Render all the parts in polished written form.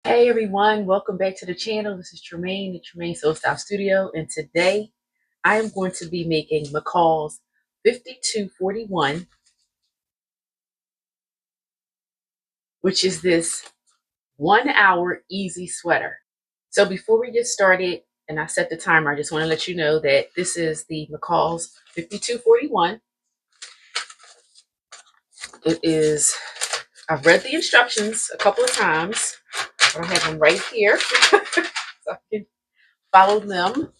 Hey everyone, welcome back to the channel. This is Tremaine at Tremaine Soul Style Studio, and today I am going to be making McCall's 5241, which is this 1 hour easy sweater. So before we get started and I set the timer, I just want to let you know that this is the McCall's 5241. It is, I've read the instructions a couple of times, but I have them right here so I can follow them.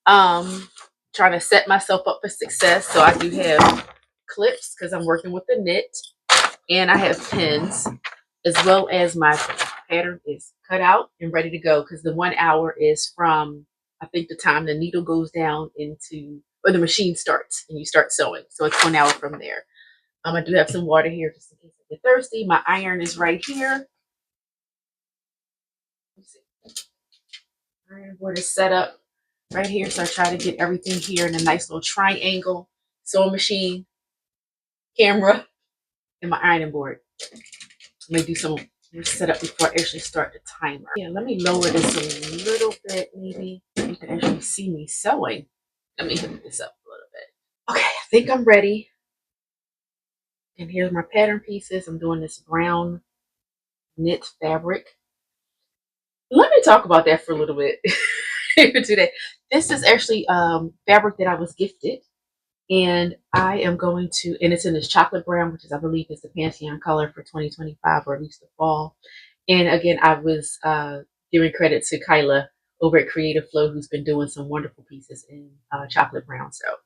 Trying to set myself up for success. So I do have clips because I'm working with the knit, and I have pins, as well as my pattern is cut out and ready to go because the 1 hour is from, I think, the time the needle goes down into, or the machine starts and you start sewing. So it's 1 hour from there. I do have some water here just in case I get thirsty. My iron is right here. Iron board is set up right here. So I try to get everything here in a nice little triangle. Sewing machine, camera, and my ironing board. I may do some setup before I actually start the timer. Yeah, let me lower this a little bit. Maybe you can actually see me sewing. Let me hit this up a little bit. Okay, I think I'm ready. And here's my pattern pieces. I'm doing this brown knit fabric. Let me talk about that for a little bit today. This is actually fabric that I was gifted. And I am going to, and it's in this chocolate brown, which is, I believe, is the Pantheon color for 2025, or at least the fall. And again, I was giving credit to Kyla over at Creative Flow, who's been doing some wonderful pieces in chocolate brown. So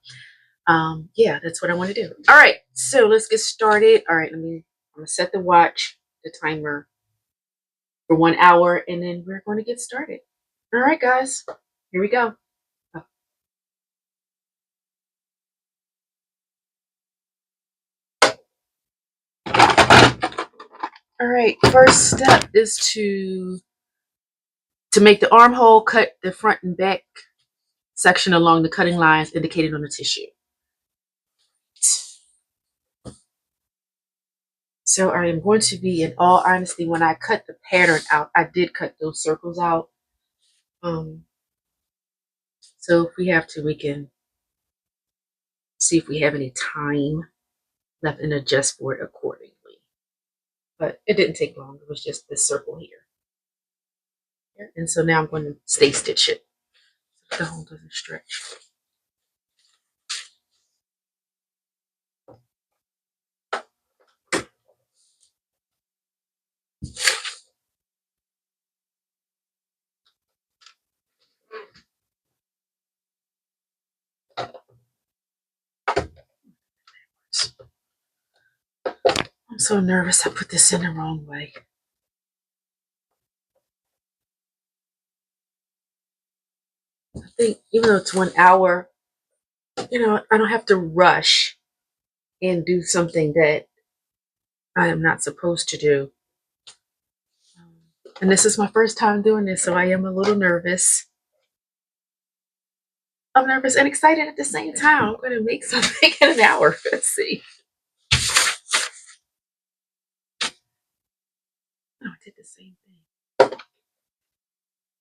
yeah, that's what I want to do. All right, so let's get started. All right, I'm gonna set the watch, the timer for 1 hour, and then we're going to get started. All right, guys, here we go. All right, first step is to make the armhole, cut the front and back section along the cutting lines indicated on the tissue. So I am going to be, in all honesty, when I cut the pattern out, I did cut those circles out. So if we have to, we can see if we have any time left and adjust for it accordingly. But it didn't take long. It was just this circle here. And so now I'm going to stay stitch it so the hole doesn't stretch. I'm so nervous I put this in the wrong way. I think even though it's 1 hour, I don't have to rush and do something that I am not supposed to do. And this is my first time doing this, so I am a little nervous. I'm nervous and excited at the same time. I'm going to make something in an hour. Let's see. Oh, I did the same thing.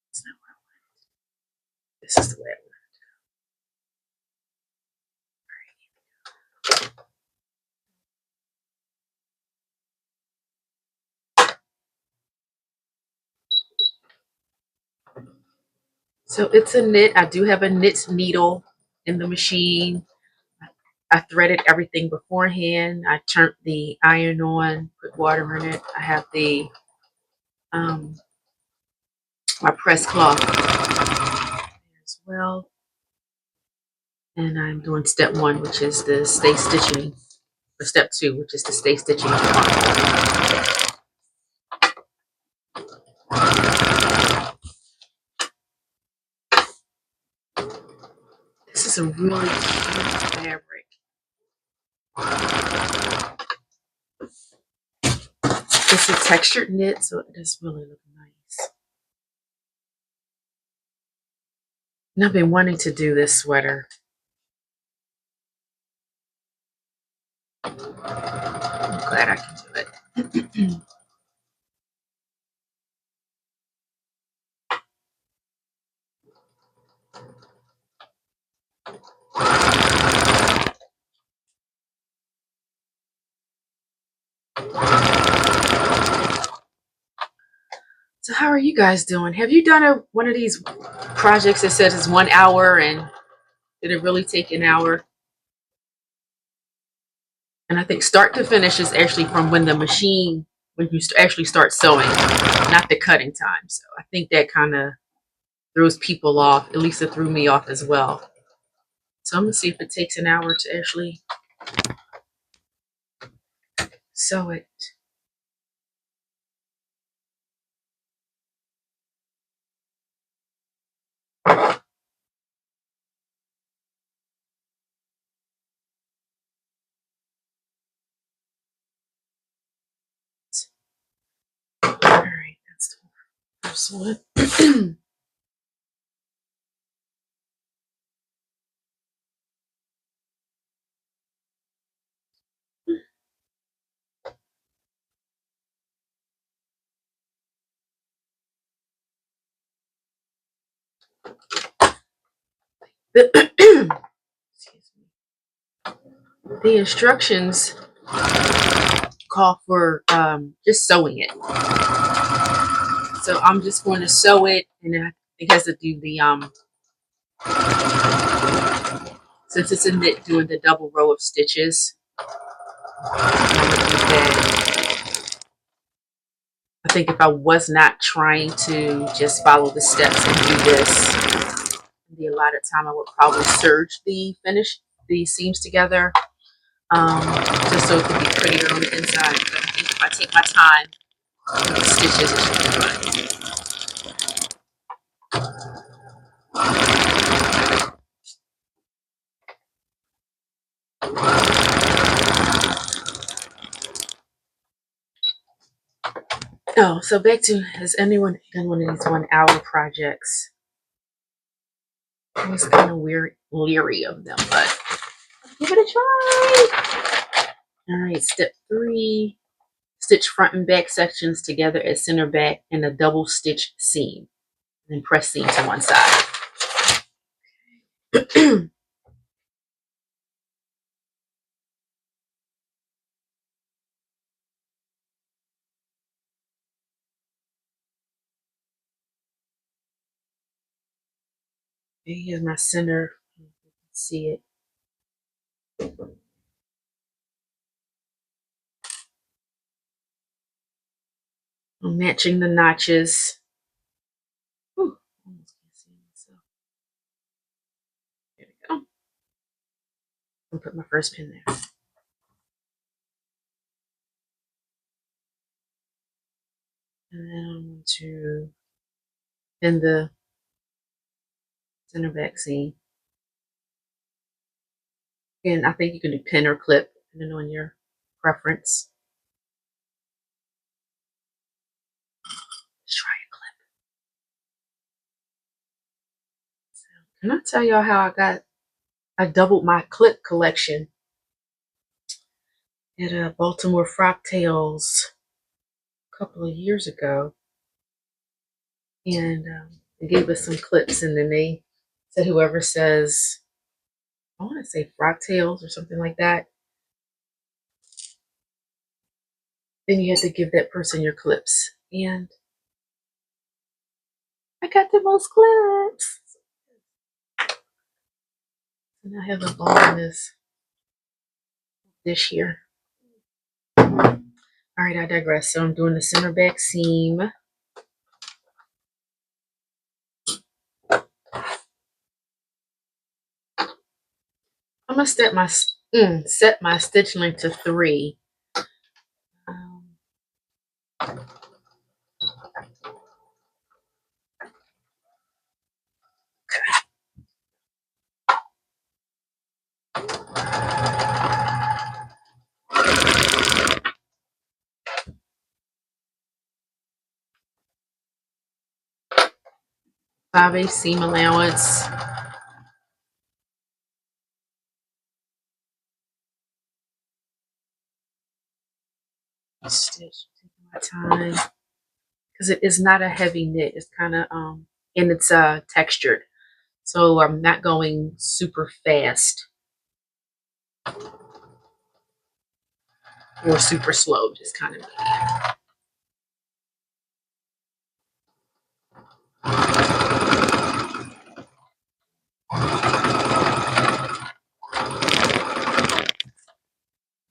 It's not what I wanted. This is the way I want it. So it's a knit. I do have a knit needle in the machine. I threaded everything beforehand. I turned the iron on, put water in it. I have the my press cloth as well. And I'm doing step 1, which is the stay stitching, or step 2, which is the stay stitching. This is a really cute fabric. It's a textured knit, so it does really look nice. And I've been wanting to do this sweater. I'm glad I can do it. So how are you guys doing? Have you done one of these projects that says it's 1 hour, and did it really take an hour? And I think start to finish is actually from when you actually start sewing, not the cutting time. So I think that kind of throws people off. At least it threw me off as well. So I'm gonna see if it takes an hour to actually sew it. All right, that's the first one. Excuse me. The instructions call for just sewing it. So I'm just going to sew it, and it has to do the since it's a knit, doing the double row of stitches. I think if I was not trying to just follow the steps and do this the allotted time, I would probably serge the seams together, just so it could be prettier on the inside. But I think if I take my time with the stitches, it should be fine. Oh, so back to, has anyone done one of these 1 hour projects? I was kind of leery of them, but give it a try. All right, step 3. Stitch front and back sections together at center back in a double stitch seam. And then press seam to one side. Here's my center. You can see it. I'm matching the notches. Whew, almost can't see myself. There we go. I'll put my first pin there. And then I'm going to pin the center back seam. And I think you can do pin or clip, depending on your preference. Let's try a clip. So, can I tell y'all how I doubled my clip collection at Baltimore Frock Tales a couple of years ago. And they gave us some clips, and then they said whoever says, I want to say Frock Tales or something like that, then you have to give that person your clips. And I got the most clips. And I have them all in this year. All right, I digress. So I'm doing the center back seam. I'm gonna set my stitch length to 3. 5/8 seam allowance. Stitch, taking my time because it is not a heavy knit. It's kind of and it's textured, so I'm not going super fast. or super slow, just kind of.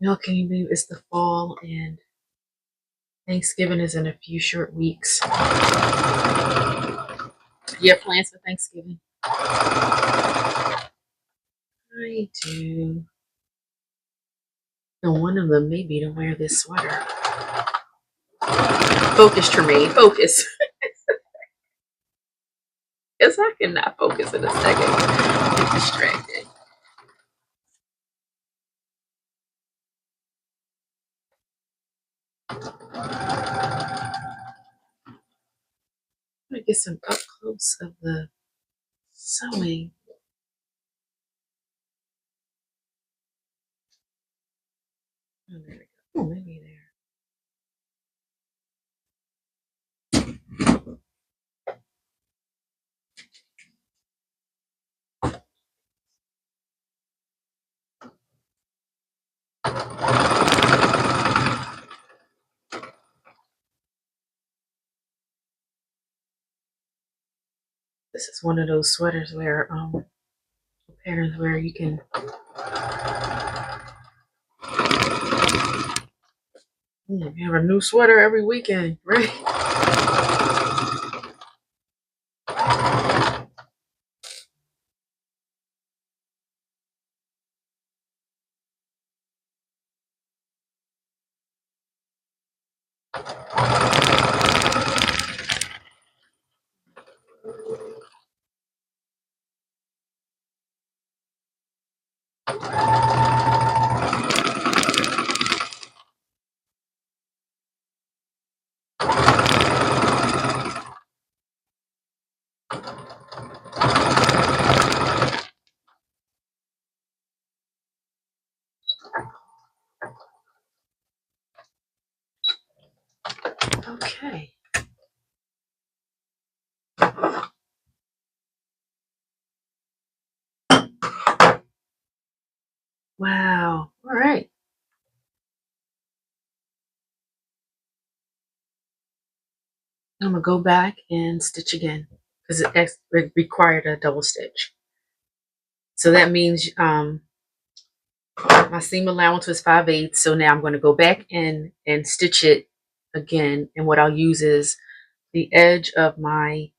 Now, can you believe it's the fall and Thanksgiving is in a few short weeks? You have plans for Thanksgiving? I do. And one of them may be to wear this sweater. Focus, Tremaine, focus. Yes, I cannot focus in a second. I'm distracted. I'm gonna get some up close of the sewing. Oh, there we go. Oh, maybe there. This is one of those sweaters where patterns where you can have a new sweater every weekend, right? Okay. Wow. All right. I'm gonna go back and stitch again because it required a double stitch. So that means my seam allowance was 5/8. So now I'm going to go back in and stitch it again. And what I'll use is the edge of my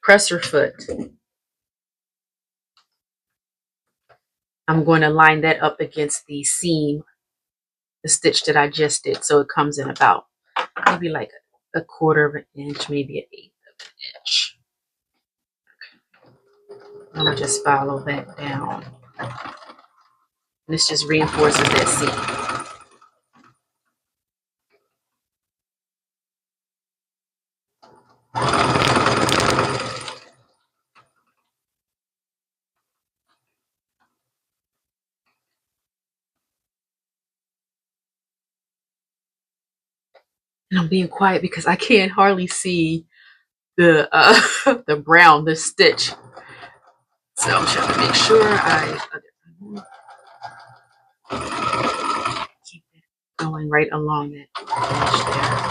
presser foot. I'm going to line that up against the seam, the stitch that I just did. So it comes in about maybe like a quarter of an inch, maybe an eighth of an inch. I'm going to just follow that down. And this just reinforces that seam. And I'm being quiet because I can't hardly see the the brown, the stitch. So I'm trying to make sure I keep it going right along that edge there.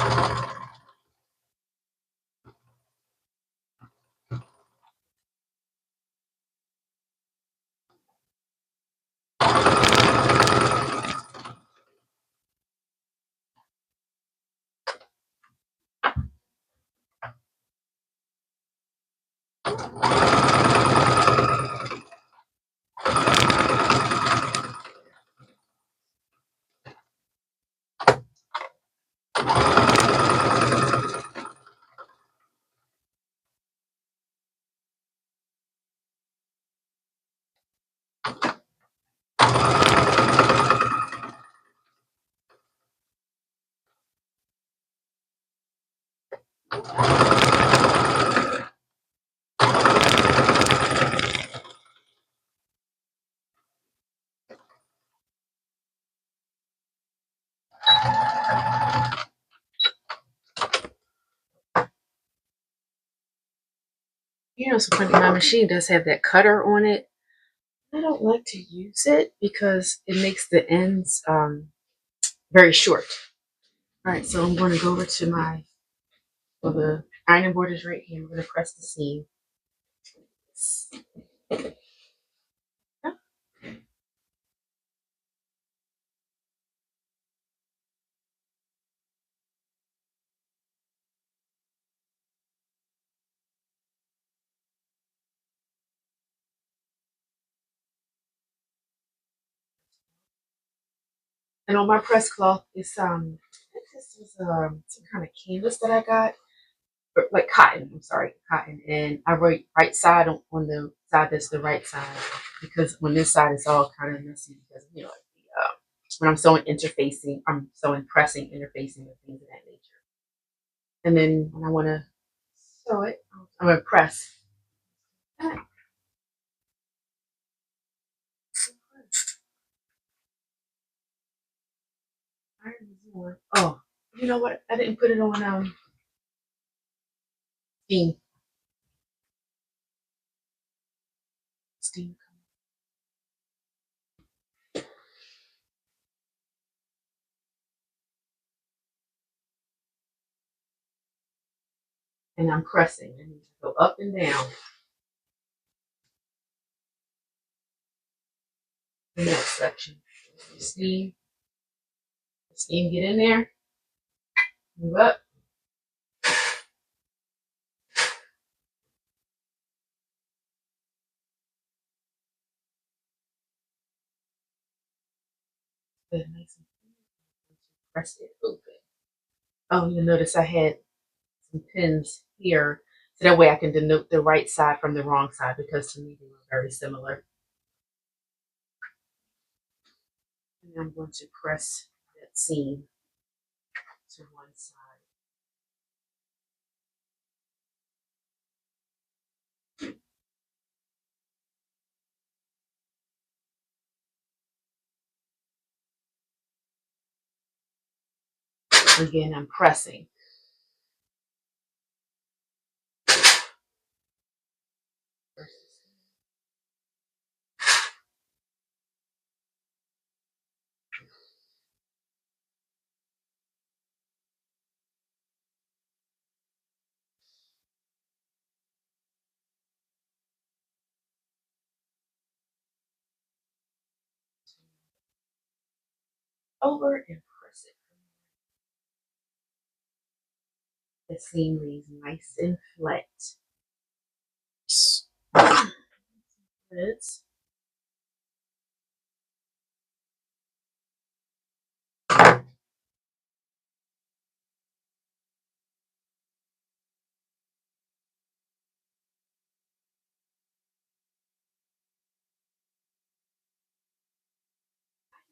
You know, so funny, my machine does have that cutter on it. I don't like to use it because it makes the ends very short. All right, so I'm going to go over to the ironing board is right here. I'm going to press the seam. And on my press cloth, this is some kind of canvas that I got, or like cotton. I'm sorry, cotton. And I wrote right side on the side that's the right side because on this side it's all kind of messy because when I'm sewing interfacing, I'm sewing pressing interfacing and things of that nature. And then when I want to sew it, I'm gonna press. Oh, you know what? I didn't put it on steam. Steam. And I'm pressing. I need to go up and down. The next section. Steam. Steam, get in there. Move up. Good, nice and press it open. Oh, you notice I had some pins here, so that way I can denote the right side from the wrong side because to me they were very similar. And I'm going to press that seam to one side. Again, I'm pressing. Over and press it. The seam lays nice and flat. It's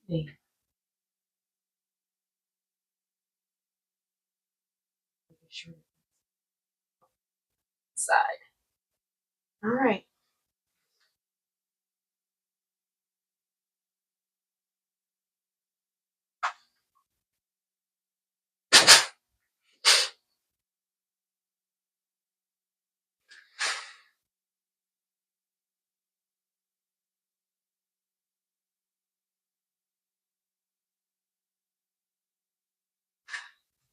making sure side. All right.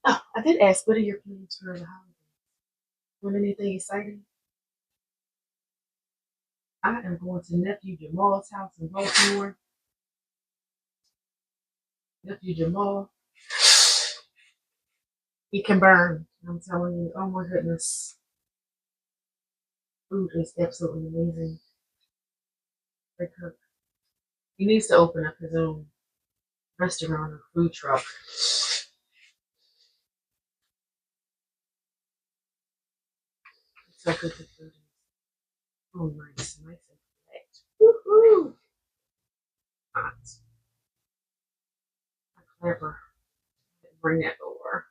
Oh, I did ask, what are your plans for the holiday? Want anything exciting? I am going to nephew Jamal's house in Baltimore. Nephew Jamal, he can burn. I'm telling you, oh my goodness, food is absolutely amazing. Great cook. He needs to open up his own restaurant or food truck. It's so good to food. Oh, nice, nice and flat. Woohoo! Hot. Clever. Bring that over.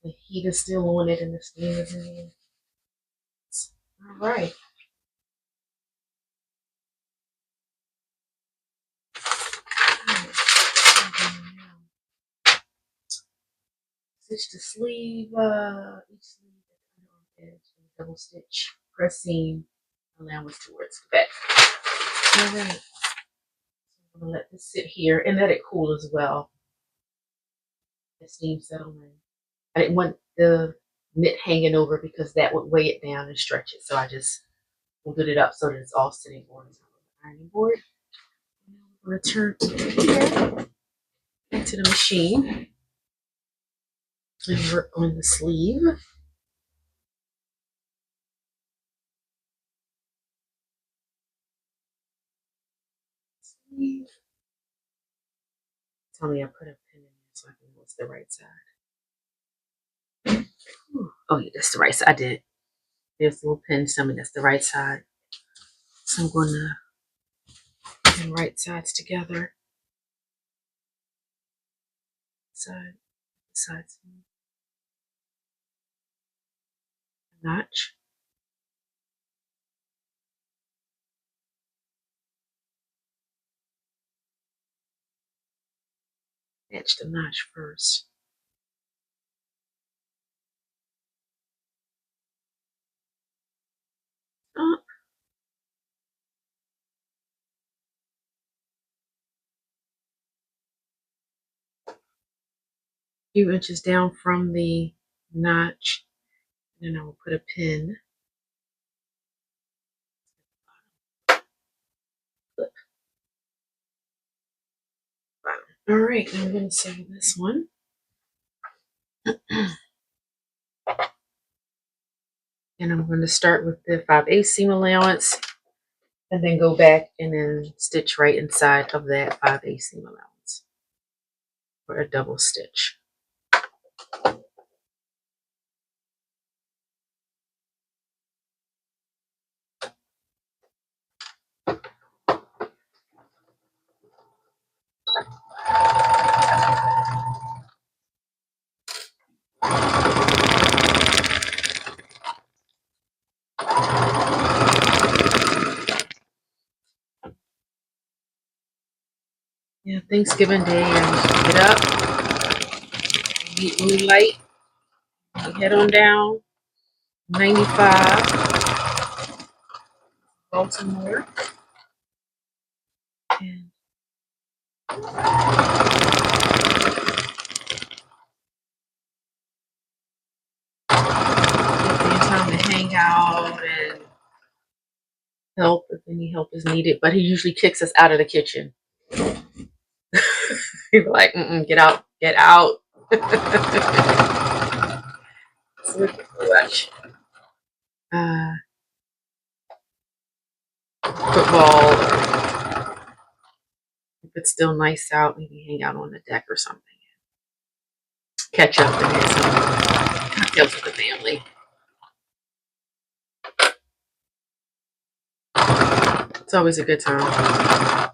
The heat is still on it and the steam is in it. All right. Stitch the sleeve, each sleeve at the edge. double stitch, press seam, allowance towards the back. All right. I'm gonna let this sit here and let it cool as well. The steam settle in. I didn't want the knit hanging over because that would weigh it down and stretch it. So I just folded it up so that it's all sitting on the ironing board. Return here into the machine and work on the sleeve. Tell me I put a pin in there so I can know it's the right side. Oh yeah, that's the right side. I did. There's a little pin telling me that's the right side. So I'm going to pin right sides together. Sides. Notch. Match the notch first. Up. A few inches down from the notch. And then I will put a pin. Flip. All right, I'm going to sew this one. And I'm going to start with the 5/8 seam allowance and then go back and then stitch right inside of that 5/8 seam allowance for a double stitch. Yeah, Thanksgiving Day, and get up, eat moonlight, head on down, 95, Baltimore, and get time to hang out and help if any help is needed. But he usually kicks us out of the kitchen. He's like, get out, get out. So we can watch football, or if it's still nice out, maybe hang out on the deck or something. Catch up and have some cocktails with the family. It's always a good time.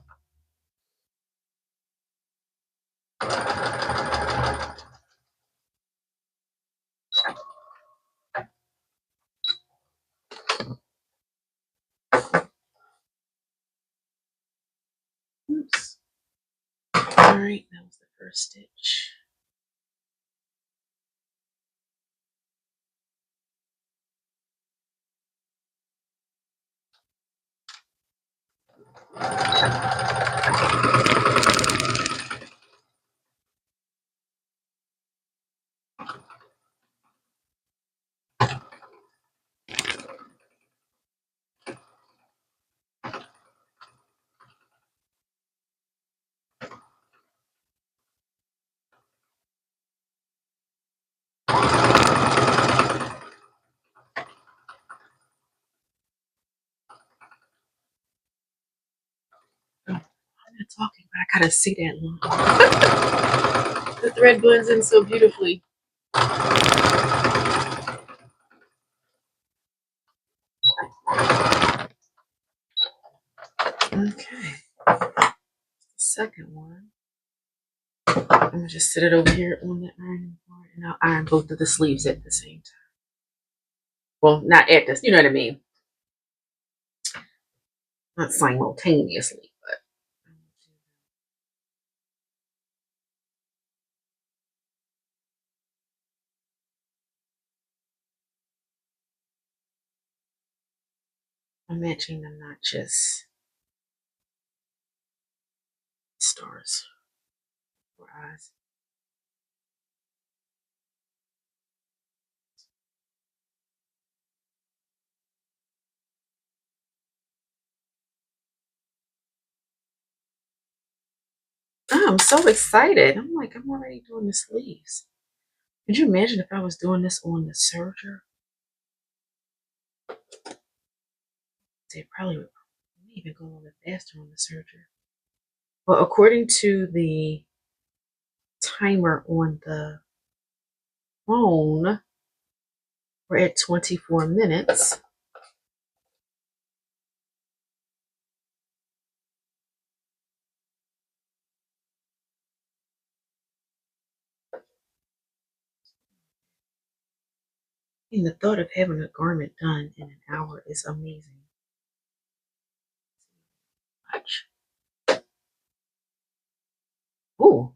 Oops. All right, that was the first stitch. I'm not talking, but I gotta see that line. The thread blends in so beautifully. Okay, second one. I'm gonna just sit it over here on the ironing board, and I'll iron both of the sleeves at the same time. Well, not at this, you know what I mean. Not simultaneously, but I'm matching the notches. Stars for eyes. I'm so excited. I'm like, I'm already doing the sleeves. Could you imagine if I was doing this on the serger? It probably would even go a little bit faster on the serger. Well, according to the timer on the phone, we're at 24 minutes. And the thought of having a garment done in an hour is amazing. Watch. Ooh.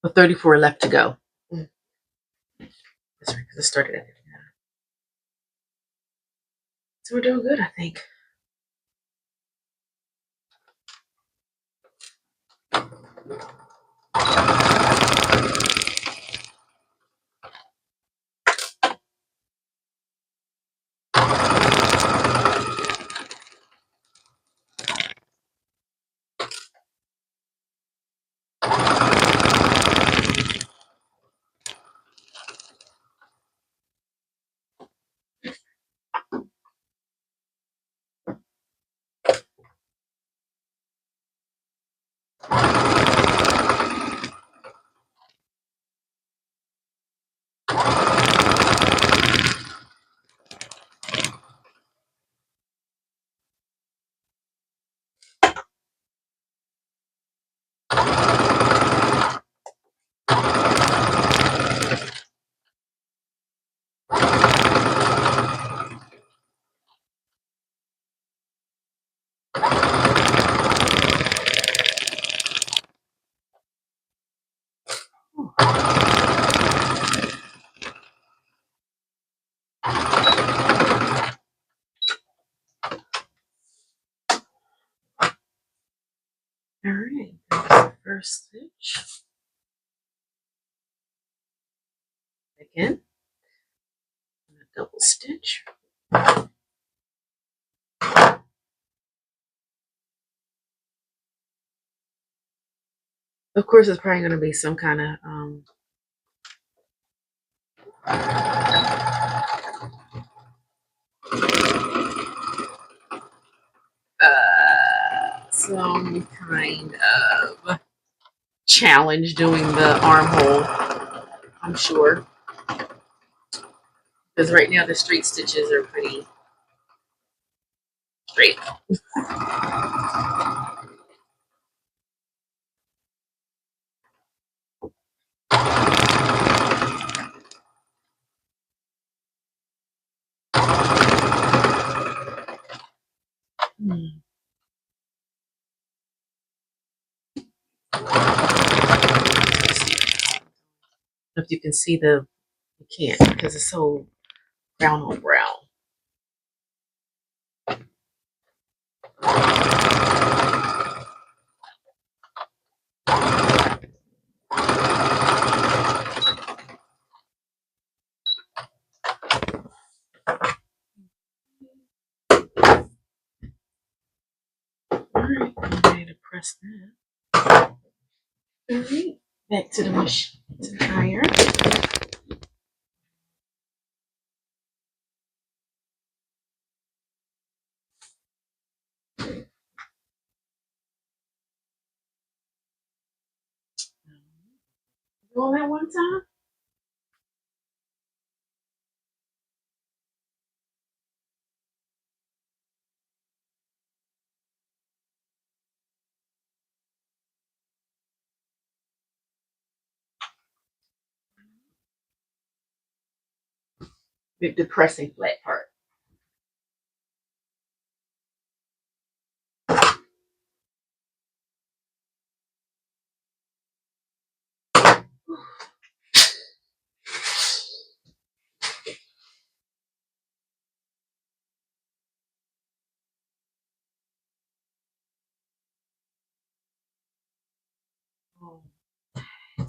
But 34 left to go. That's right, because it started at 59. So we're doing good, I think. All right, that's the first stitch. Again, a double stitch. Of course, it's probably going to be some kind of some kind of challenge doing the armhole, I'm sure. Because right now the straight stitches are pretty straight. If you can see you can't because it's so brown on brown. All right, I'm ready to press that. All right, back to the machine, to the iron. All that one time. The depressing flat part.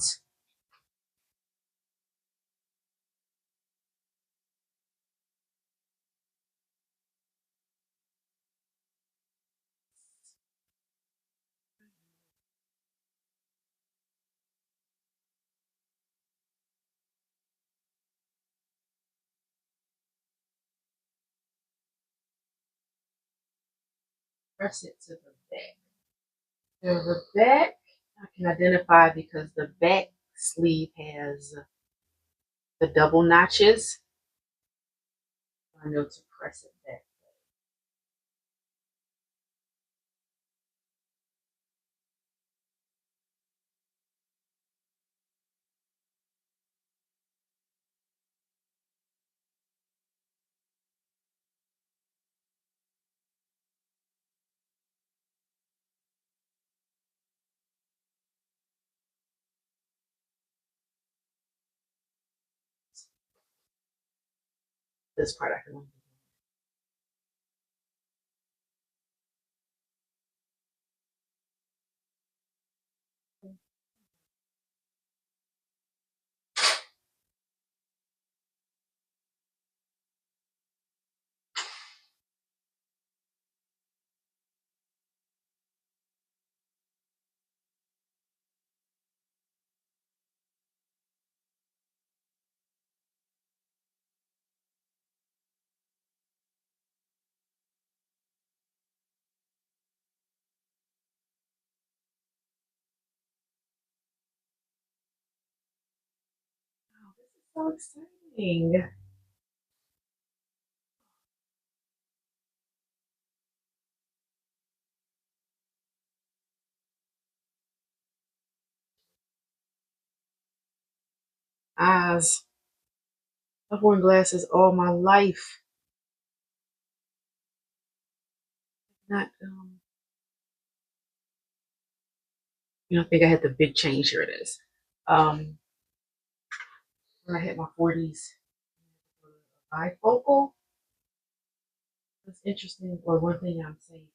it. Press it to the back. Now the back I can identify because the back sleeve has the double notches. I know to press it back. This part I can only do. Oh, this is so exciting. Eyes. I've worn glasses all my life. Not I think I had the big change. Here it is. When I hit my 40s, bifocal. That's interesting. Or one thing I'm saying,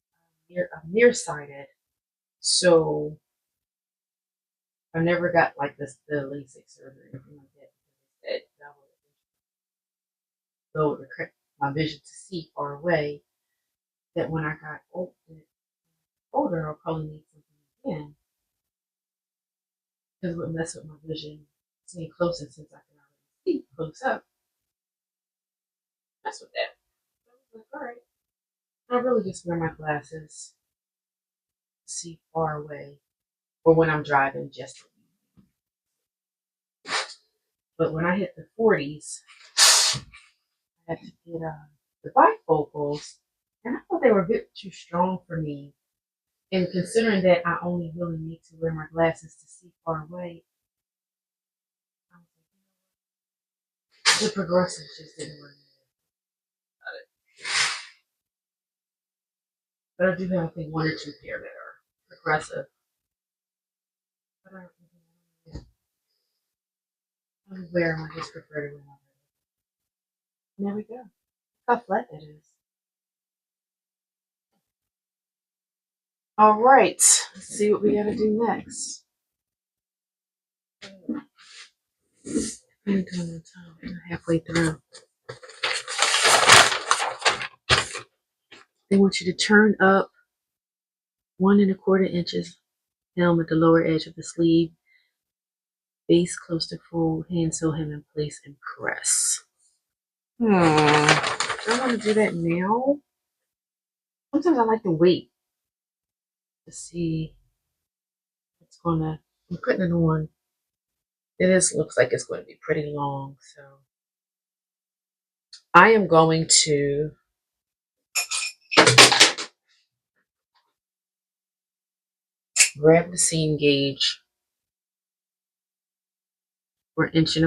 I'm nearsighted, so I never got like this the LASIK surgery or anything like that. That would correct my vision to see far away. That when I got older, I'll probably need something again because it would mess with my vision. Seeing closer since I can already see close up. Mess with that. I was like, all right. I really just wear my glasses to see far away, or when I'm driving, just. But when I hit the 40s, I had to get the bifocals, and I thought they were a bit too strong for me. And considering that I only really need to wear my glasses to see far away, I was like, the progressives just didn't work. But I do have, I think, one or two pair that are progressive. But I don't wear them. I just prefer to wear them. And there we go. Look how flat that is. All right. Let's see what we got to do next. I'm halfway through. They want you to turn up 1¼ inches hem at the lower edge of the sleeve, base close to full, hand sew hem in place, and press. Do I want to do that now? Sometimes I like to wait to see what's gonna. I'm putting it on. Looks like it's going to be pretty long, so I am going to grab the seam gauge for 1¼ inch.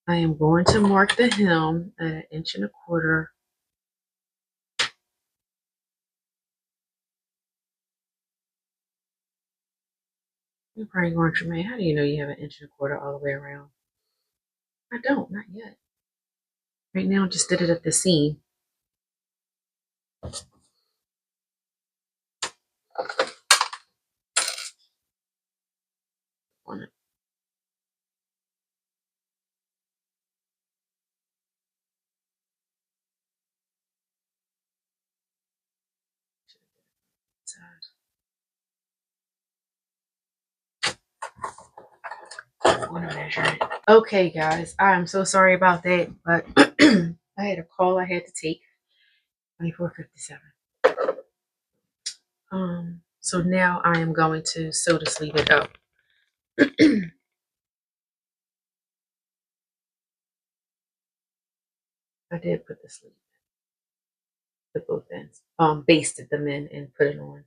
I am going to mark the hem at 1¼ inch. You're probably going, Tremaine, how do you know you have 1¼ inch all the way around? I don't, not yet. Right now, I just did it at the seam. on it. Okay, guys, I'm so sorry about that, but I had a call I had to take. 24:57. So now I am going to sew the sleeve it up. I did put the sleeve, put both ends, basted them in and put it on.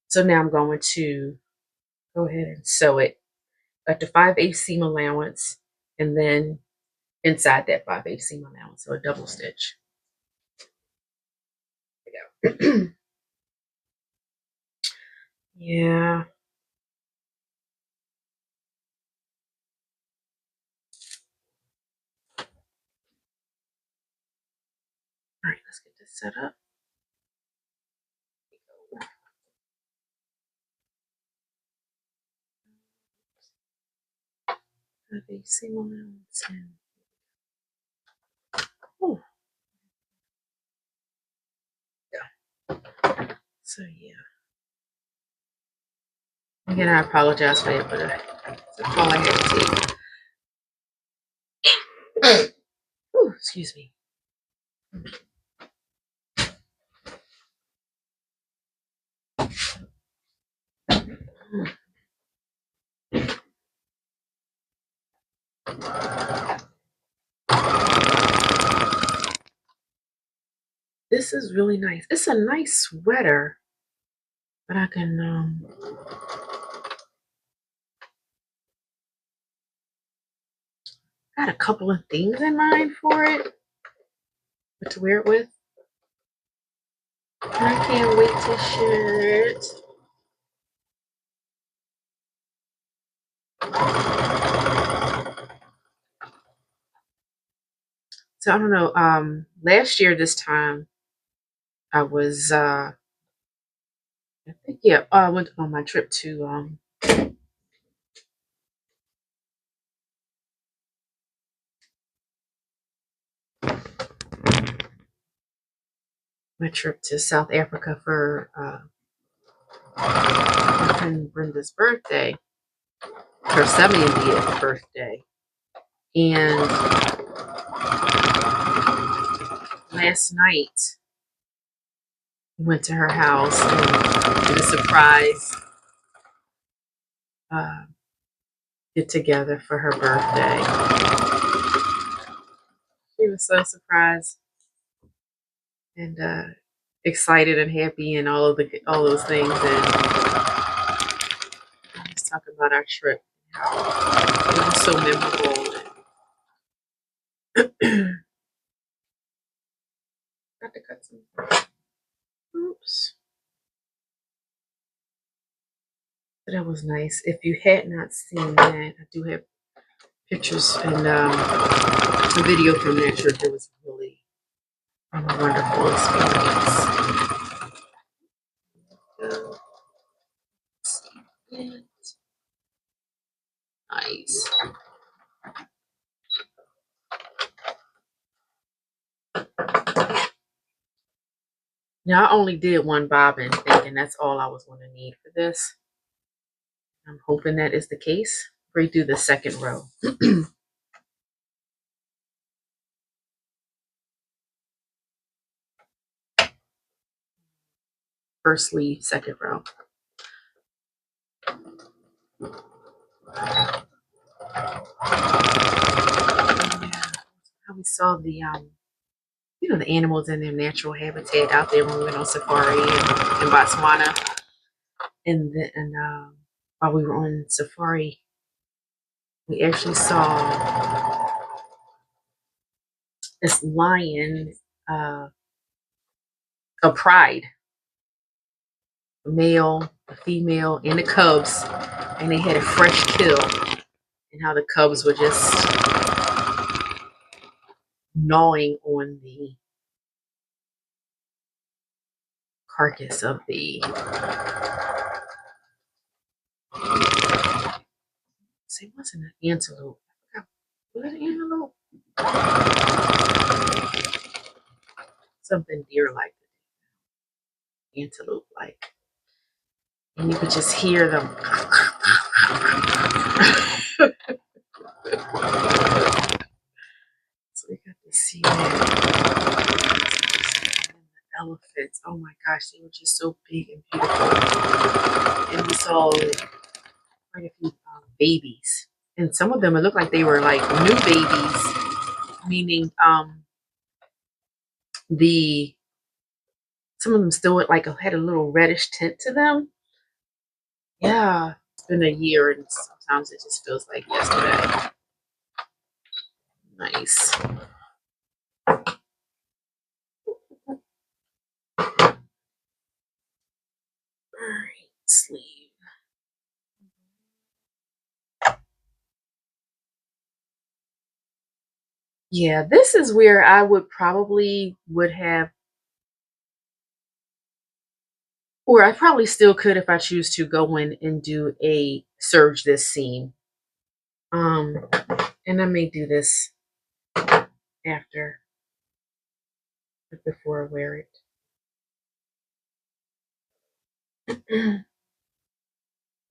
So now I'm going to go ahead and sew it at the 5/8 seam allowance, and then inside that 5/8 seam allowance, so a double stitch. There we go. Yeah. All right, let's get this set up. 5/8 seam allowance and yeah. So yeah. Again, I apologize for that, but that's all I had to take. Ooh, excuse me. This is really nice. It's a nice sweater, but I can got a couple of things in mind for it, what to wear it with. And I can't wait to share it. So I don't know. Last year this time I was I think yeah, I went on my trip to South Africa for my friend Brenda's birthday, her 70th birthday. And last night we went to her house and did a surprise get together for her birthday. She was so surprised and excited and happy and all those things. And let's talk about our trip. It was so memorable. Got to cut some. Oops. But that was nice. If you had not seen that, I do have pictures and a video from that trip. It was really a wonderful experience. Nice. Now I only did one bobbin, thinking that's all I was going to need for this. I'm hoping that is the case. Redo the second row. First sleeve, second row. How we saw the the animals in their natural habitat out there when we went on safari in Botswana, and while we were on safari, we actually saw this lion, a pride, a male, a female, and the cubs, and they had a fresh kill, and how the cubs were just gnawing on the carcass of the It wasn't an antelope. Was it an antelope? Something deer-like, antelope-like. And you could just hear them. So we got to see that. And the elephants. Oh my gosh, they were just so big and beautiful. And we saw quite a few babies. And some of them, it looked like they were like new babies, meaning the some of them still like had a little reddish tint to them. Yeah, it's been a year, and sometimes it just feels like yesterday. Nice. Alright, sleeve. Yeah, this is where I would have, or I probably still could if I choose to go in and do a serge this seam. And I may do this after, but before I wear it.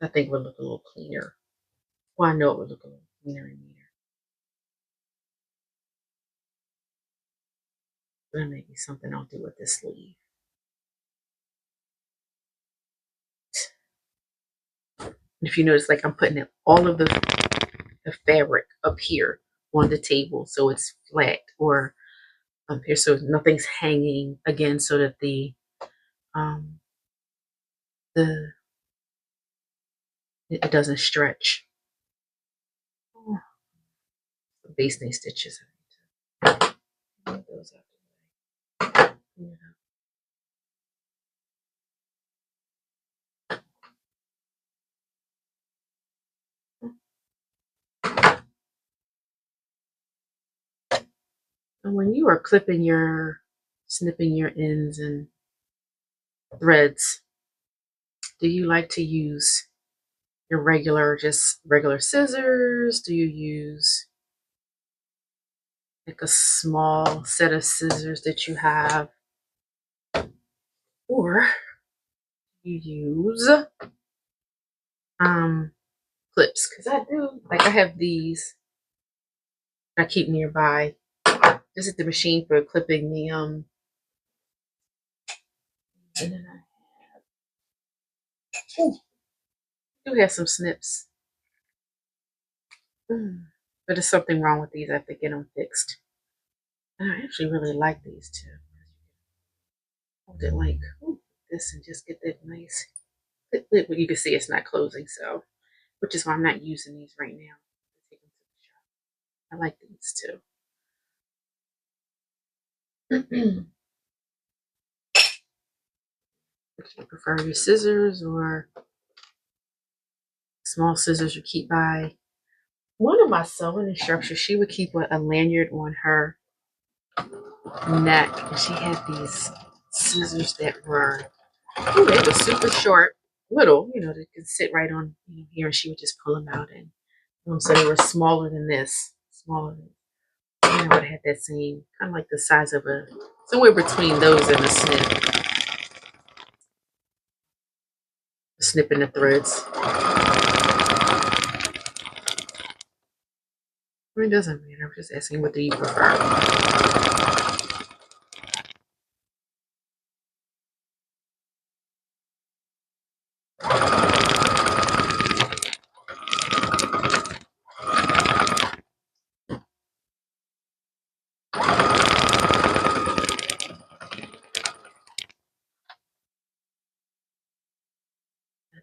I think it would look a little cleaner. Well, I know it would look a little cleaner and neater. That may be something I'll do with this sleeve. If you notice, like I'm putting all of the fabric up here on the table so it's flat, or up here so nothing's hanging again, so that um the it doesn't stretch. Oh, the basting stitches. Those out. Yeah. And when you are snipping your ends and threads, do you like to use your just regular scissors? Do you use like a small set of scissors that you have? Or you use clips? Because I do, like I have these I keep nearby. This is the machine for clipping the and then I do have some snips. But there's something wrong with these. I have to get them fixed. And I actually really like these too. Hold it like this and just get that nice clip. Well, you can see it's not closing, so which is why I'm not using these right now. I like these too. If you prefer your scissors or small scissors you keep by. One of my sewing instructors, she would keep a lanyard on her neck, and she had these scissors that were, they were super short, little, they could sit right on here, and she would just pull them out, and so they were smaller than this, smaller than, I would have had that same, kind of like the size of somewhere between those and a snipping the threads. It doesn't matter. I'm just asking, what do you prefer?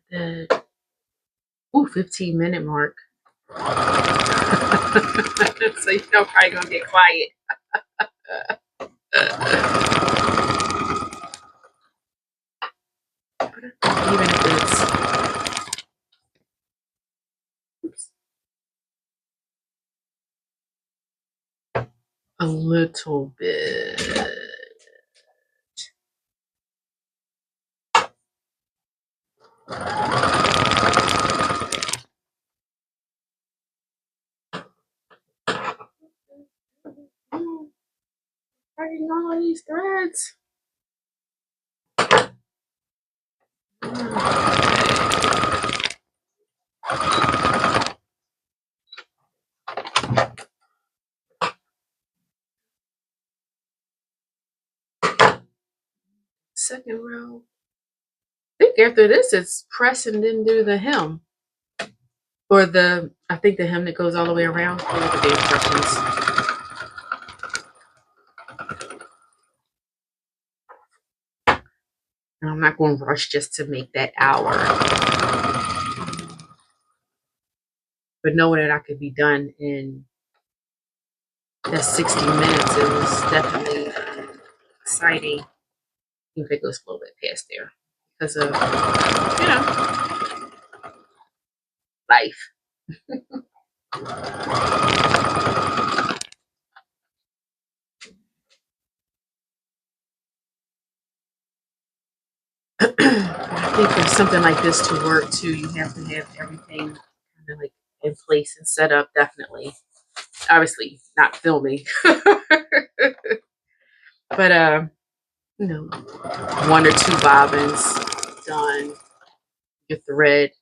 The 15-minute mark. So probably gonna get quiet. Even if it's a little bit. Dragging all of these threads. Second row. I think after this it's press and then do the hem. Or I think the hem that goes all the way around. Look at the instructions. And I'm not going to rush just to make that hour. But knowing that I could be done in that 60 minutes, it was definitely exciting. Even if it goes a little bit past there. Because of, life. I think for something like this to work too, you have to have everything kind of like in place and set up. Definitely, obviously not filming, but one or two bobbins done, your thread,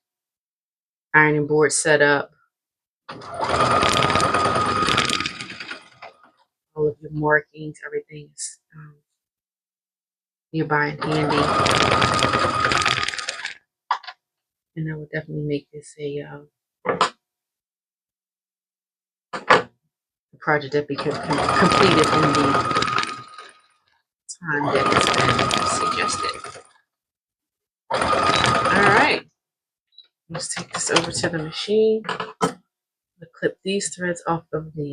ironing board set up, all of your markings, everything's nearby and handy, and that would definitely make this a project that be completed in the time that has been suggested. All right, let's take this over to the machine. We'll clip these threads off of the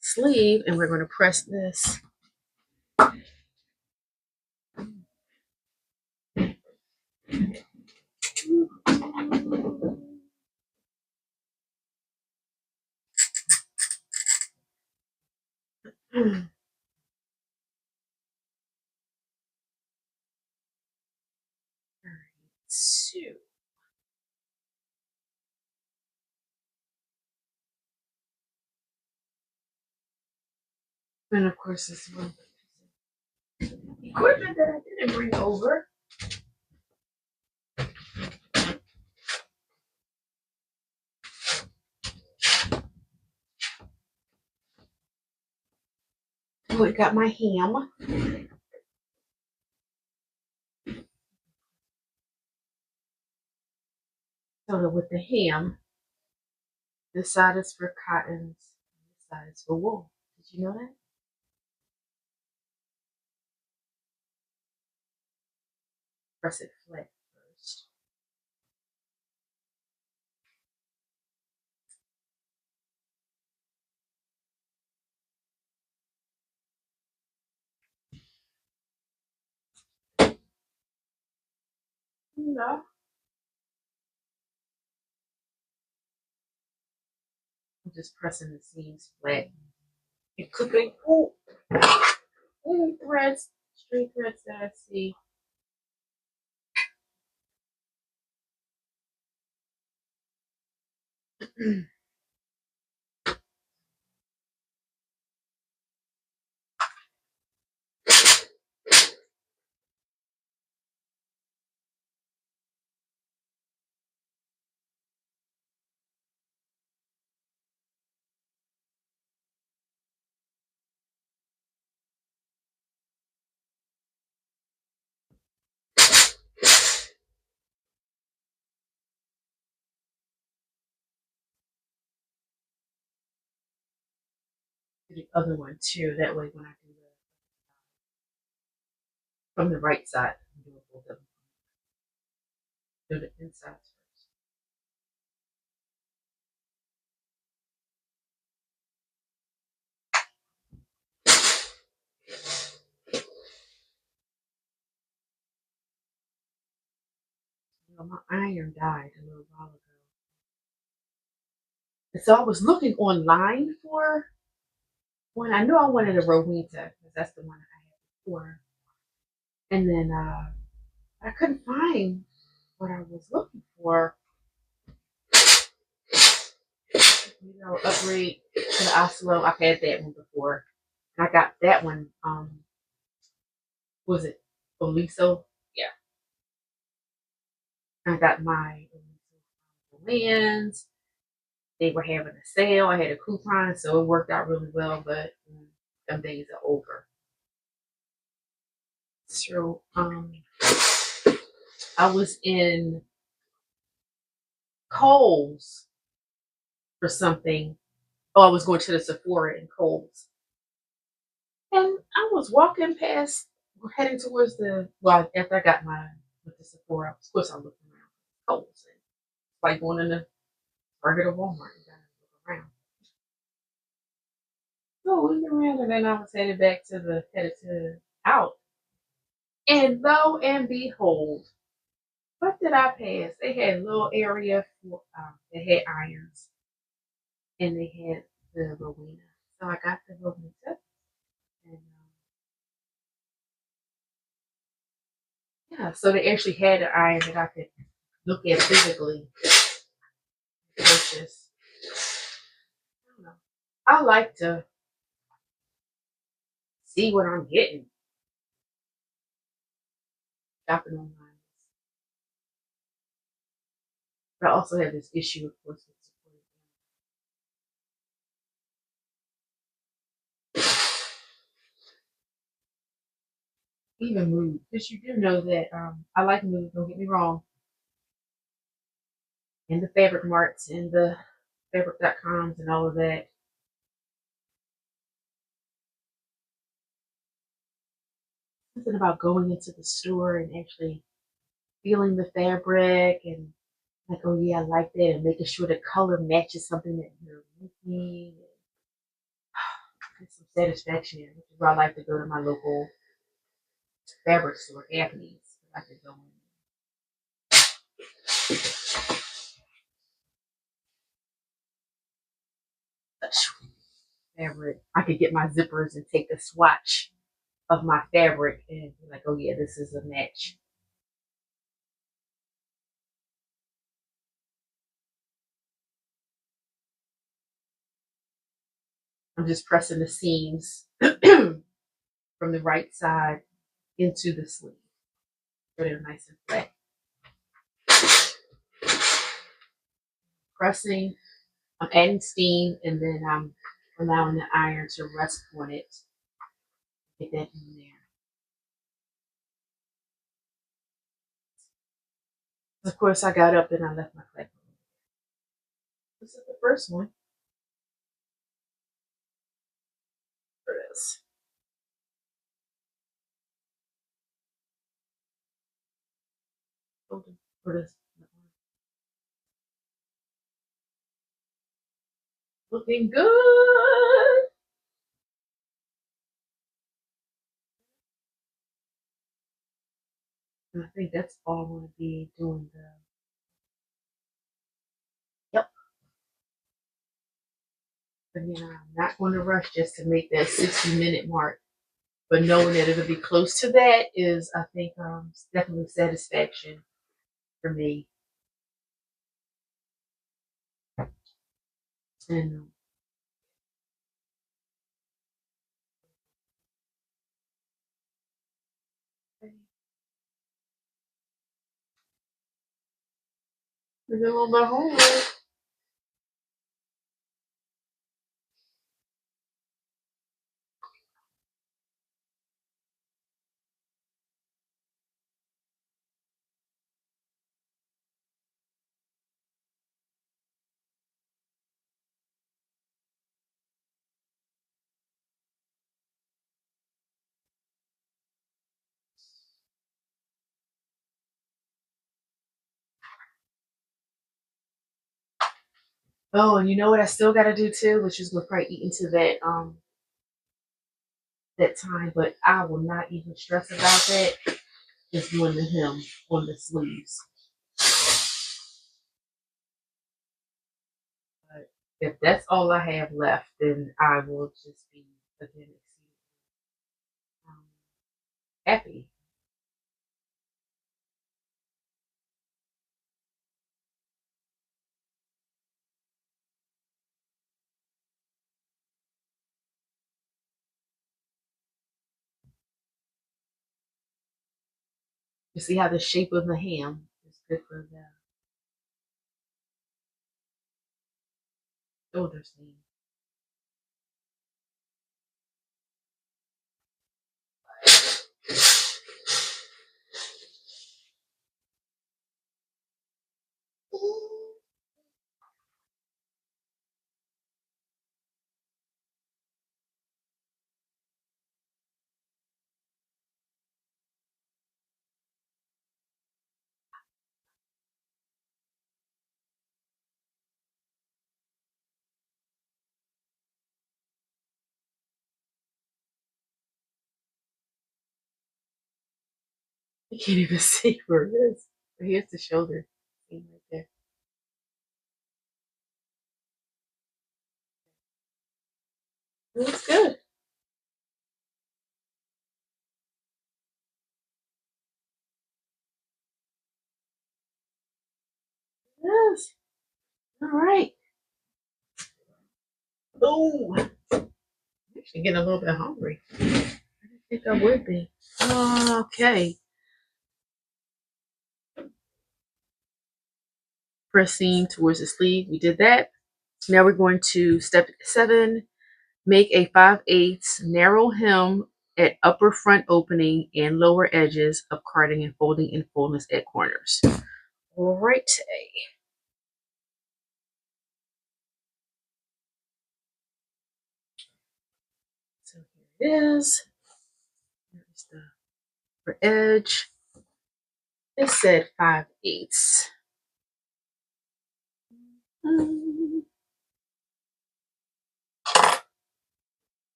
sleeve, and we're going to press this. So, and of course, this one equipment that I didn't bring over. Oh, I got my ham. So with the ham, this side is for cottons, this side is for wool. Did you know that? Press it flat first. No. I'm just pressing the seams flat and clipping. Oh, threads, string threads that I see. The other one too. That way, when I do the from the right side, do the insides first. My iron died a little while ago. And so I was looking online for one. I knew I wanted a Rowita because that's the one I had before. And then I couldn't find what I was looking for. Upgrade to the Oslo. I've had that one before. And I got that one. Was it Oliso? Yeah. I got my lands. They were having a sale. I had a coupon, so it worked out really well. But them days are over. So I was in Kohl's for something. Oh, I was going to the Sephora in Kohl's, and I was walking past, heading towards the. Well, after I got my with the Sephora, of course I looked around Kohl's, and like going in the Target or Walmart, you gotta look around. So we went around, and then I was headed to out, and lo and behold, what did I pass? They had a little area for they had irons, and they had the Rowena. So I got the Rowena, and yeah, so they actually had an iron that I could look at physically, purchase. I don't know. I like to see what I'm getting shopping online. But I also have this issue, of course, with even mood, because you do know that I like mood. Don't get me wrong, and the fabric marts and the fabric.coms and all of that. Something about going into the store and actually feeling the fabric and like, oh yeah, I like that, and making sure the color matches something that you're looking. Get some satisfaction in, which is why I like to go to my local fabric store, Anthony's. I could go in. Fabric. I could get my zippers and take a swatch of my fabric and be like, oh yeah, this is a match. I'm just pressing the seams from the right side into the sleeve. So they're nice and flat. Pressing, I'm adding steam, and then I'm allowing the iron to rest on it. Get that in there. Of course, I got up and I left my clay. This is the first one for this. For this. Looking good. And I think that's all I'm going to be doing. Yep. Again, I'm not going to rush just to make that 60-minute mark. But knowing that it'll be close to that is, I think, definitely satisfaction for me. And a little bit of homework. Oh, and you know what I still got to do too, which is gonna probably eat into that time, but I will not even stress about that. Is doing the hem on the sleeves. But if that's all I have left, then I will just be again um, happy. You see how the shape of the ham is good for the shoulder seam. You can't even see where it is. But here's the shoulder seam right there. It looks good. Yes. All right. Oh, I'm actually getting a little bit hungry. I didn't think I would be. Okay. Pressing towards the sleeve. We did that. Now we're going to step 7. Make a 5/8 narrow hem at upper front opening and lower edges of carding and folding in fullness at corners. All right. So here it is. Here's the upper edge. It said 5/8. I'm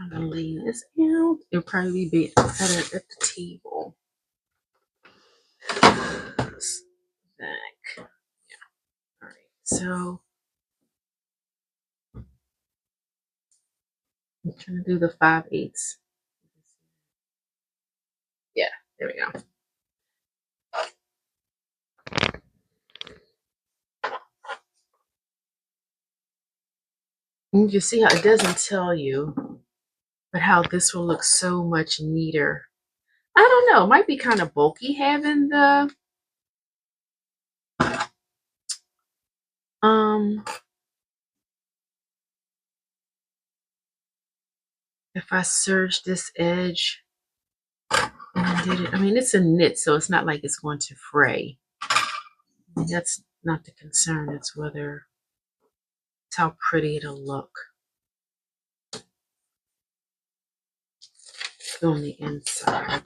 trying to lay this out. It'll probably be better at the table. Back. Yeah. All right. So I'm trying to do the 5/8. Yeah. There we go. You can see how it doesn't tell you, but how this will look so much neater. I don't know. It might be kind of bulky having the um. If I serge this edge and I did it, I mean it's a knit, so it's not like it's going to fray. I mean, that's not the concern. It's whether it's how pretty it'll look on the inside.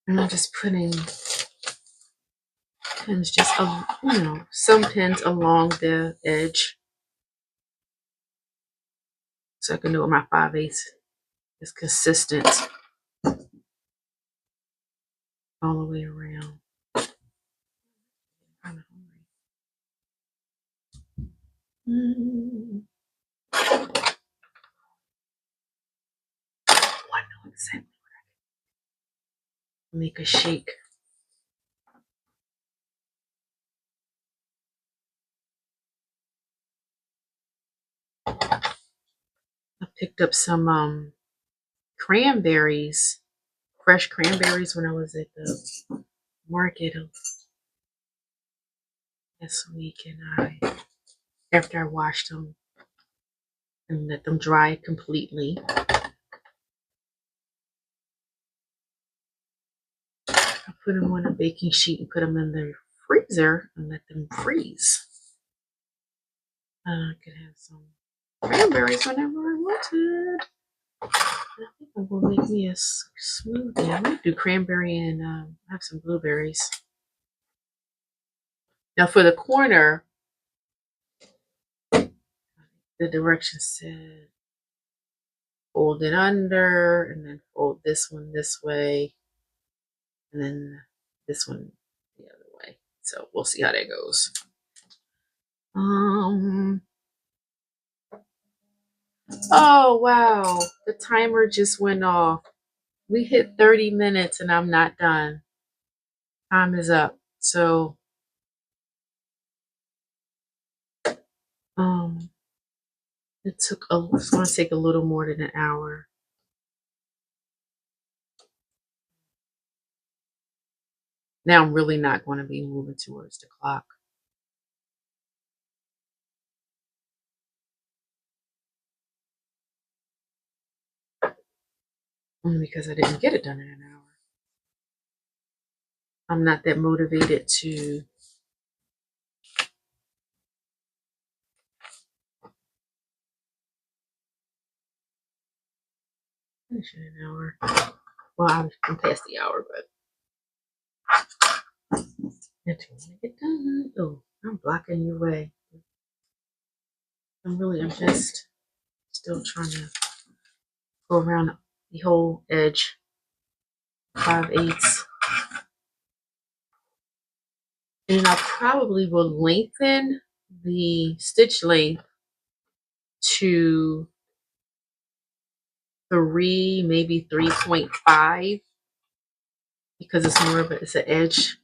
And I'm just putting pins, just some pins along the edge, so I can know where my 5/8 is consistent all the way around. I'm kind of hungry. I know exactly. Make a shake. I picked up some cranberries, fresh cranberries, when I was at the market last week, and after I washed them and let them dry completely, I put them on a baking sheet and put them in the freezer and let them freeze. I could have some cranberries whenever I wanted. I think I'm gonna make me a smoothie. I might do cranberry and have some blueberries. Now for the corner, the directions said fold it under and then fold this one this way and then this one So we'll see how that goes. Oh wow, the timer just went off. We hit 30 minutes and I'm not done. Time is up. So it's gonna take a little more than an hour. Now I'm really not going to be moving towards the clock. Only because I didn't get it done in an hour. I'm not that motivated to finish in an hour. Well, I'm past the hour, but I want to get done. Oh, I'm blocking your way. I'm just still trying to go around the whole edge. 5/8. And I probably will lengthen the stitch length to 3, maybe 3.5, because it's more of it's an edge.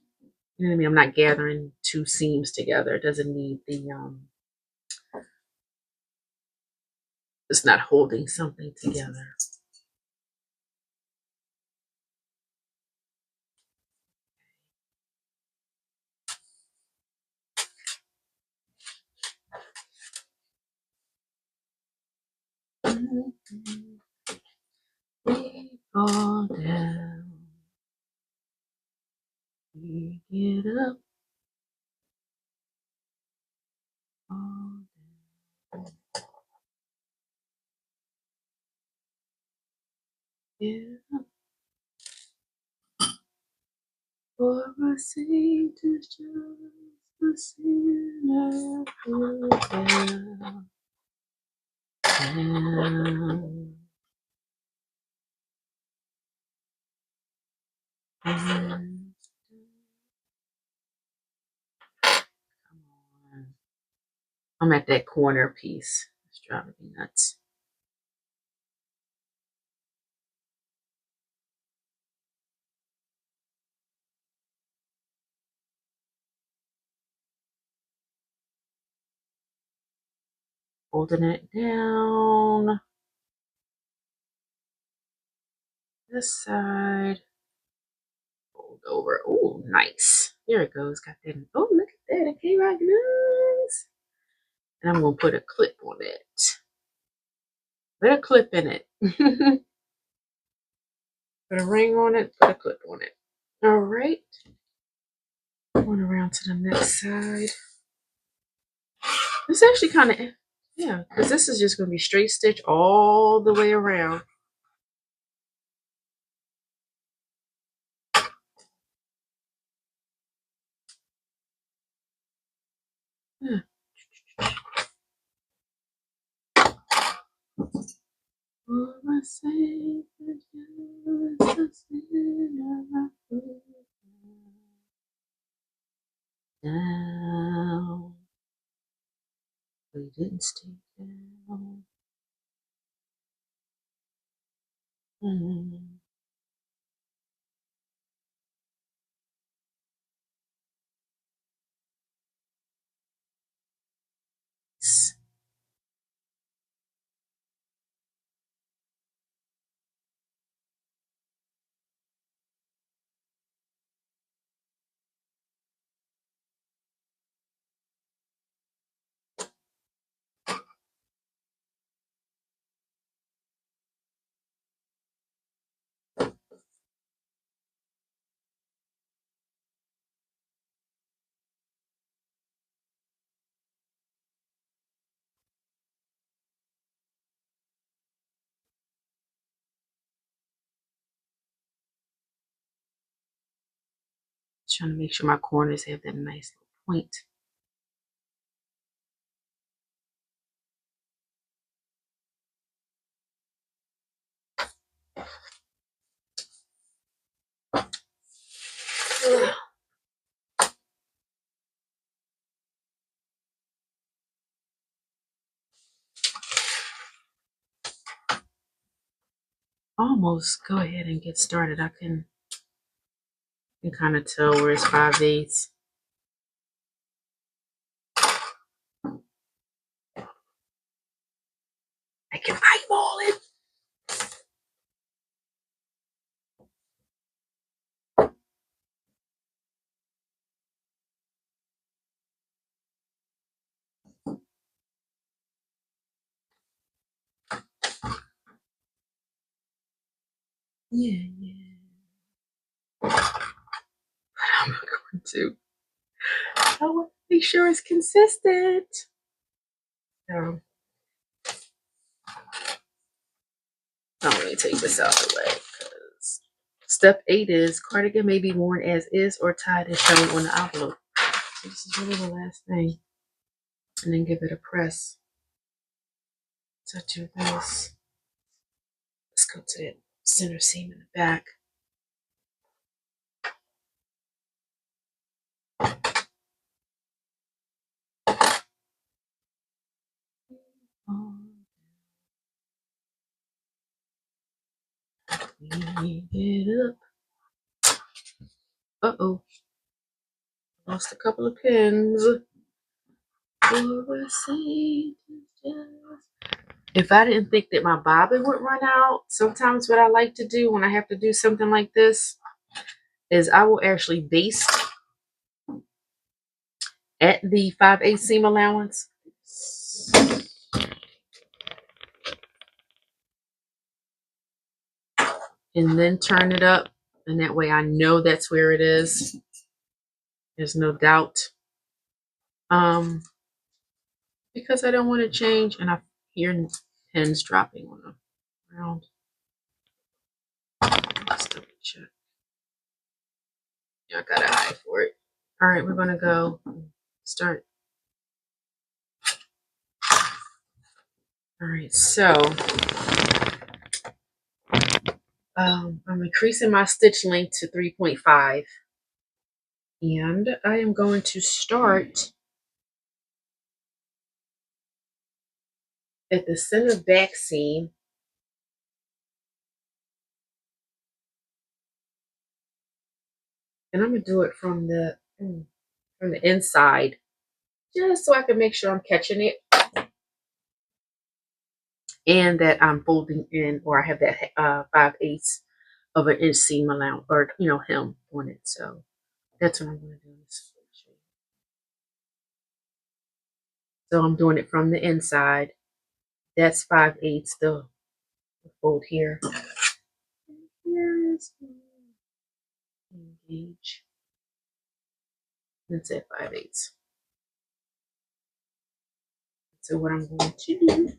You know what I mean? I'm not gathering two seams together. It doesn't need the it's not holding something together. We fall down, we get up, fall down, get up. For a Saint is just a sinner who fell down. And come on. I'm at that corner piece. It's driving me nuts. Holding it down. This side. Fold over. Oh, nice. There it goes. Got that. Oh, look at that. It came out nice. And I'm going to put a clip on it. Put a clip in it. Put a ring on it. Put a clip on it. All right. Going around to the next side. It's actually kind of, yeah, because this is just going to be straight stitch all the way around. Yeah. For my sake, down. We didn't stay down. Mm. Trying to make sure my corners have that nice little point. almost go ahead and get started. I can kind of tell where it's 5/8. I can eyeball it. Yeah, yeah. I'm going to. I want to make sure it's consistent. So I'm going to take this out of the way because step 8 is cardigan may be worn as is or tied as shown on the envelope. So this is really the last thing. And then give it a press. So do this. Let's go to the center seam in the back. Weave it up. Uh-oh. Lost a couple of pins. If I didn't think that my bobbin would run out, sometimes what I like to do when I have to do something like this is I will actually baste at the 5/8 seam allowance. And then turn it up. And that way I know that's where it is. There's no doubt. Because I don't want to change, and I hear pins dropping on the ground. Let's double check. Yeah, I got an eye for it. All right, we're gonna go start. All right, so I'm increasing my stitch length to 3.5, and I am going to start at the center back seam. And I'm gonna do it from the inside, just so I can make sure I'm catching it, and that I'm folding in, or I have that 5/8 of an inch seam allowance, or hem on it. So that's what I'm gonna do. So I'm doing it from the inside. That's 5/8 the fold here. Here is engage. That's it, 5/8. So what I'm going to do,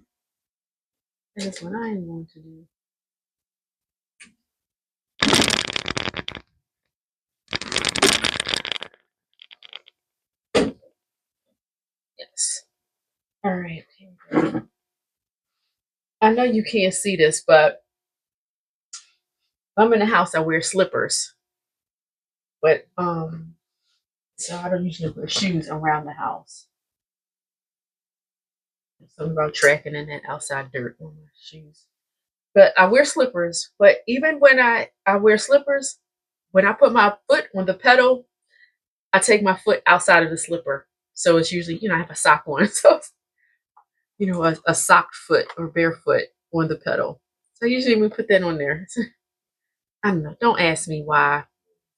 that is what I am going to do. Yes. All right. I know you can't see this, but I'm in the house. I wear slippers, but so I don't usually wear shoes around the house. Something about tracking in that outside dirt on my shoes. But I wear slippers. But even when I wear slippers, when I put my foot on the pedal, I take my foot outside of the slipper. So it's usually, I have a sock on. So it's, a socked foot or barefoot on the pedal. So usually we put that on there. I don't know. Don't ask me why.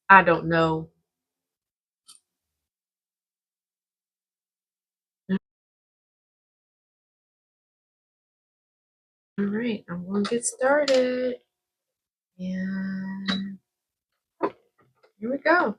I don't know. All right, I'm going to get started. And here we go.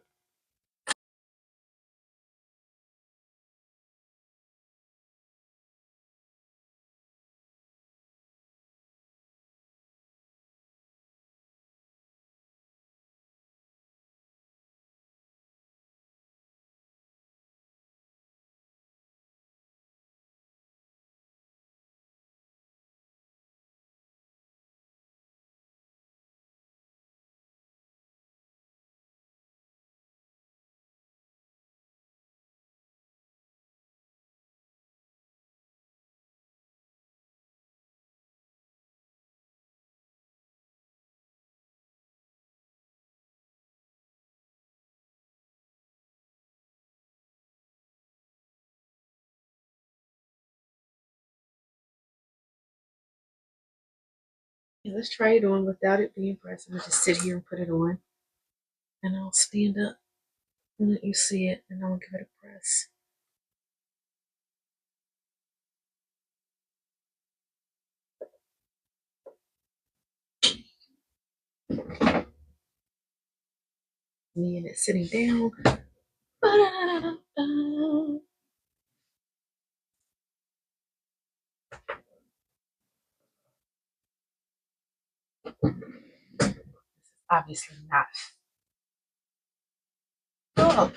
Yeah, let's try it on without it being pressed. I'm gonna just sit here and put it on, and I'll stand up and let you see it, and I'll give it a press. Me and it sitting down. Obviously not. Oh,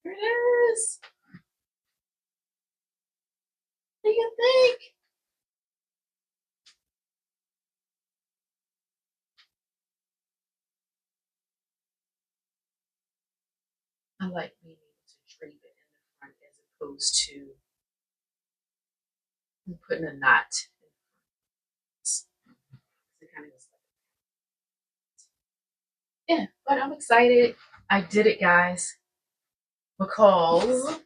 here it is. What do you think? I like being able to drape it in the front as opposed to putting a knot. It kind of yeah, but I'm excited. I did it, guys. McCalls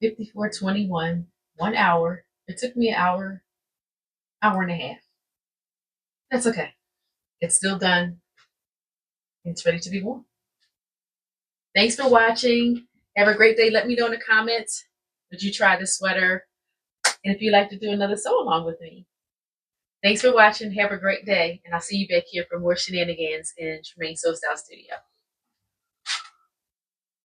5421, 1 hour. It took me an hour, hour and a half. That's okay. It's still done. It's ready to be worn. Thanks for watching. Have a great day. Let me know in the comments, would you try this sweater? And if you'd like to do another sew along with me. Thanks for watching. Have a great day. And I'll see you back here for more shenanigans in Tremaine Sew Style Studio.